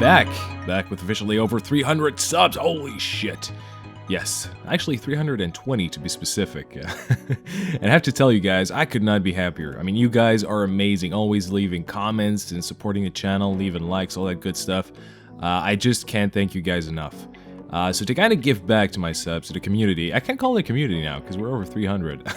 Back with officially over 300 subs. Holy shit. Yes, actually 320 to be specific. And I have to tell you guys, I could not be happier. I mean, you guys are amazing, always leaving comments and supporting the channel, leaving likes, all that good stuff. I just can't thank you guys enough. So to kind of give back to my subs, to the community, I can't call it a community now because we're over 300.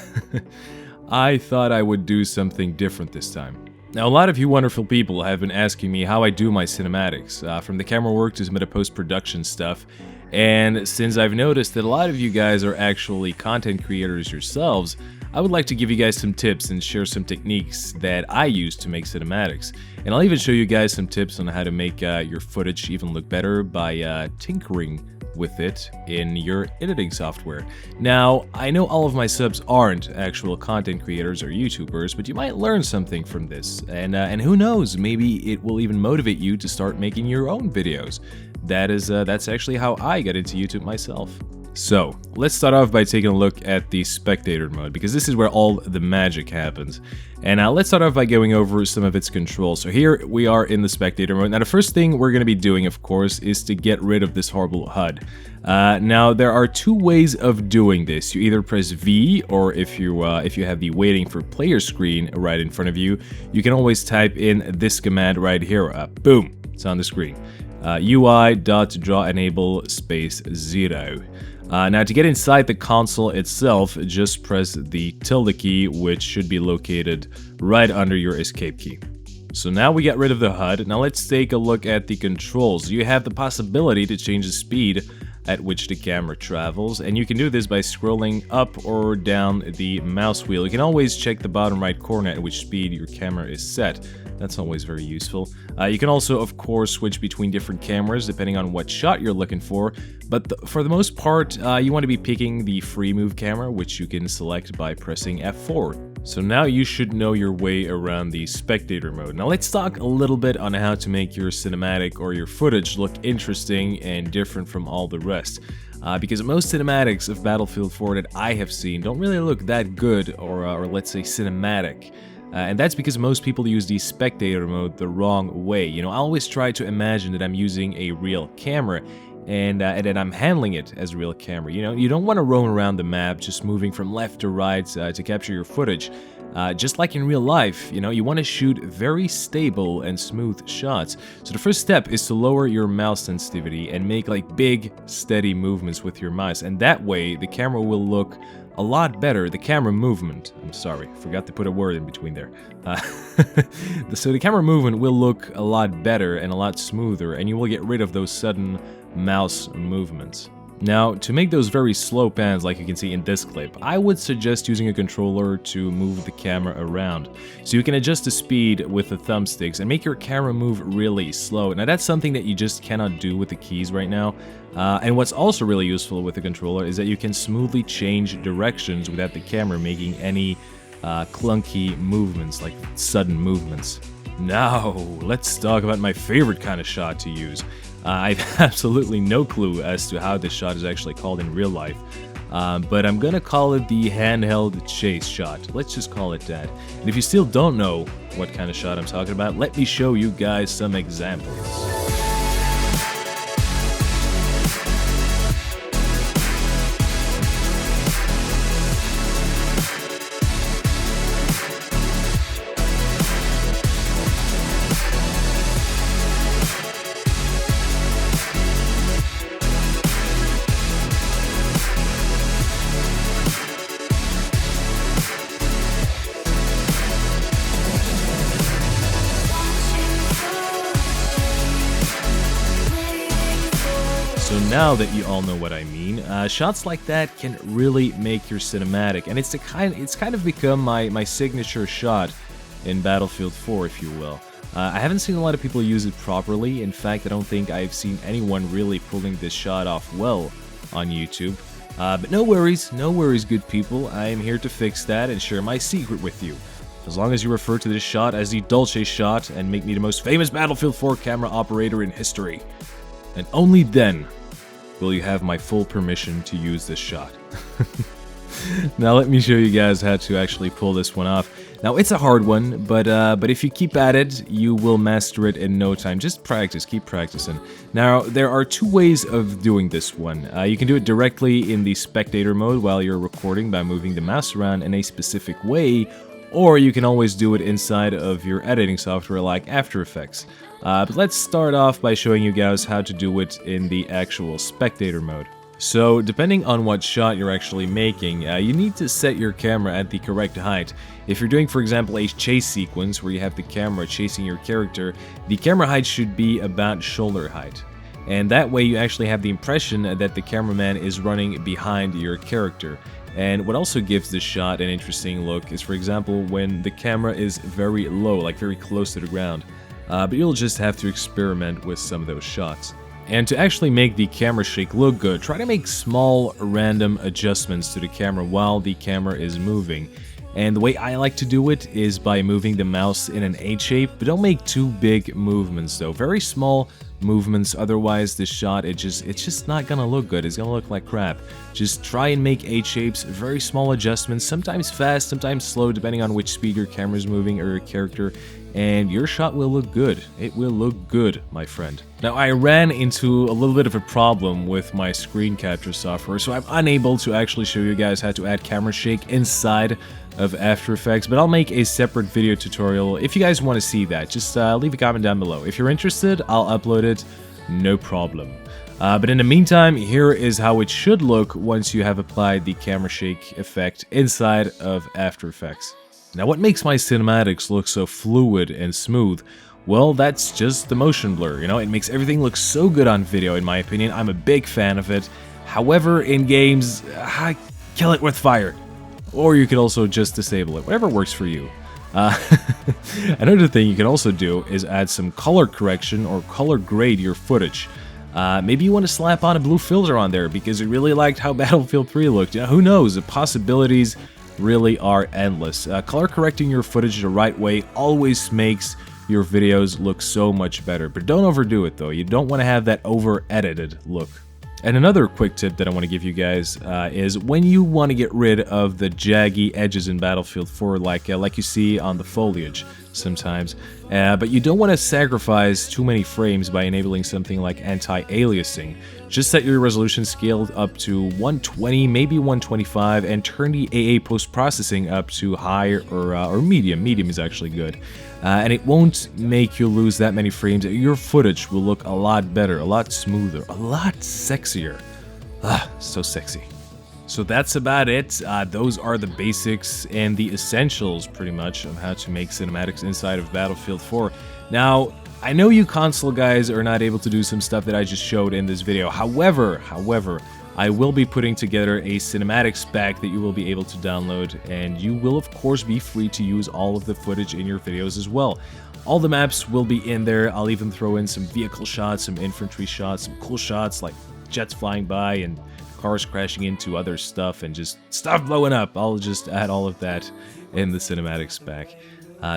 I thought I would do something different this time. Now, a lot of you wonderful people have been asking me how I do my cinematics, from the camera work to some of the post-production stuff, and since I've noticed that a lot of you guys are actually content creators yourselves, I would like to give you guys some tips and share some techniques that I use to make cinematics. And I'll even show you guys some tips on how to make your footage even look better by tinkering with it in your editing software. Now, I know all of my subs aren't actual content creators or YouTubers, but you might learn something from this, and who knows, maybe it will even motivate you to start making your own videos. That's actually how I got into YouTube myself. So, let's start off by taking a look at the spectator mode, because this is where all the magic happens. And let's start off by going over some of its controls. So here we are in the spectator mode. Now the first thing we're going to be doing, of course, is to get rid of this horrible HUD. Now there are two ways of doing this. You either press V, or if you have the waiting for player screen right in front of you, you can always type in this command right here. Boom, it's on the screen. UI.drawEnable space 0. Now to get inside the console itself, just press the tilde key, which should be located right under your escape key. So now we got rid of the HUD. Now let's take a look at the controls. You have the possibility to change the speed at which the camera travels, and you can do this by scrolling up or down the mouse wheel. You can always check the bottom right corner at which speed your camera is set. That's always very useful. You can also, of course, switch between different cameras depending on what shot you're looking for, but for the most part, you want to be picking the free move camera, which you can select by pressing F4. So now you should know your way around the spectator mode. Now let's talk a little bit on how to make your cinematic or your footage look interesting and different from all the rest. Because most cinematics of Battlefield 4 that I have seen don't really look that good or let's say cinematic. And that's because most people use the spectator mode the wrong way. You know, I always try to imagine that I'm using a real camera and that I'm handling it as a real camera. You know, you don't want to roam around the map just moving from left to right to capture your footage. Just like in real life, you know, you want to shoot very stable and smooth shots. So the first step is to lower your mouse sensitivity and make like big, steady movements with your mouse. And that way, the camera will look a lot better. The camera movement, I'm sorry, forgot to put a word in between there. So the camera movement will look a lot better and a lot smoother, and you will get rid of those sudden mouse movements. Now, to make those very slow pans like you can see in this clip, I would suggest using a controller to move the camera around. So you can adjust the speed with the thumbsticks and make your camera move really slow. Now that's something that you just cannot do with the keys right now. And what's also really useful with the controller is that you can smoothly change directions without the camera making any clunky movements, like sudden movements. Now, let's talk about my favorite kind of shot to use. I have absolutely no clue as to how this shot is actually called in real life, but I'm gonna call it the handheld chase shot. Let's just call it that. And if you still don't know what kind of shot I'm talking about, let me show you guys some examples. So now that you all know what I mean, shots like that can really make your cinematic, and it's kind of become my signature shot in Battlefield 4, if you will. I haven't seen a lot of people use it properly. In fact, I don't think I've seen anyone really pulling this shot off well on YouTube. But no worries, good people. I am here to fix that and share my secret with you. As long as you refer to this shot as the Dolce shot and make me the most famous Battlefield 4 camera operator in history. And only then will you have my full permission to use this shot. Now let me show you guys how to actually pull this one off. Now, it's a hard one, but if you keep at it, you will master it in no time. Just practice, keep practicing. Now, there are two ways of doing this one. You can do it directly in the spectator mode while you're recording by moving the mouse around in a specific way, or you can always do it inside of your editing software like After Effects. But let's start off by showing you guys how to do it in the actual spectator mode. So, depending on what shot you're actually making, you need to set your camera at the correct height. If you're doing, for example, a chase sequence where you have the camera chasing your character, the camera height should be about shoulder height. And that way you actually have the impression that the cameraman is running behind your character. And what also gives this shot an interesting look is, for example, when the camera is very low, like very close to the ground. But you'll just have to experiment with some of those shots. And to actually make the camera shake look good, try to make small random adjustments to the camera while the camera is moving. And the way I like to do it is by moving the mouse in an H shape, but don't make too big movements though. Very small movements, otherwise this shot, it's just not gonna look good. It's gonna look like crap. Just try and make H shapes, very small adjustments, sometimes fast, sometimes slow, depending on which speed your camera is moving or your character. And your shot will look good. It will look good, my friend. Now, I ran into a little bit of a problem with my screen capture software, so I'm unable to actually show you guys how to add camera shake inside of After Effects, but I'll make a separate video tutorial if you guys want to see that. Just leave a comment down below. If you're interested, I'll upload it, no problem. But in the meantime, here is how it should look once you have applied the camera shake effect inside of After Effects. Now, what makes my cinematics look so fluid and smooth? Well, that's just the motion blur, you know? It makes everything look so good on video, in my opinion. I'm a big fan of it. However, in games, kill it with fire. Or you could also just disable it, whatever works for you. Another thing you can also do is add some color correction or color grade your footage. Maybe you want to slap on a blue filter on there because you really liked how Battlefield 3 looked. Yeah, who knows? The possibilities really are endless. Color correcting your footage the right way always makes your videos look so much better, but don't overdo it though. You don't want to have that over-edited look. And another quick tip that I want to give you guys is when you want to get rid of the jaggy edges in Battlefield 4, like you see on the foliage sometimes, but you don't want to sacrifice too many frames by enabling something like anti-aliasing. Just set your resolution scale up to 120, maybe 125, and turn the AA post-processing up to high or medium. Medium is actually good. And it won't make you lose that many frames. Your footage will look a lot better, a lot smoother, a lot sexier. So sexy. So that's about it. Those are the basics and the essentials, pretty much, of how to make cinematics inside of Battlefield 4. Now, I know you console guys are not able to do some stuff that I just showed in this video. However, I will be putting together a cinematics pack that you will be able to download, and you will of course be free to use all of the footage in your videos as well. All the maps will be in there. I'll even throw in some vehicle shots, some infantry shots, some cool shots like jets flying by and cars crashing into other stuff and just stuff blowing up. I'll just add all of that in the cinematics pack.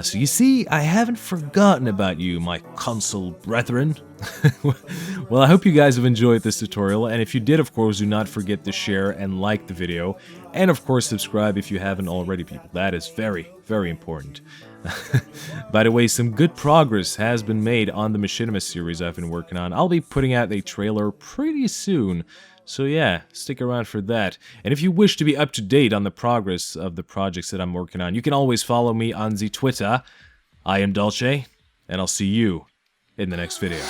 So you see, I haven't forgotten about you, my console brethren. Well, I hope you guys have enjoyed this tutorial, and if you did, of course, do not forget to share and like the video, and of course subscribe if you haven't already, people. That is very, very important. By the way, some good progress has been made on the Machinima series I've been working on. I'll be putting out a trailer pretty soon. So yeah, stick around for that. And if you wish to be up to date on the progress of the projects that I'm working on, you can always follow me on the Twitter. I am Dolce, and I'll see you in the next video.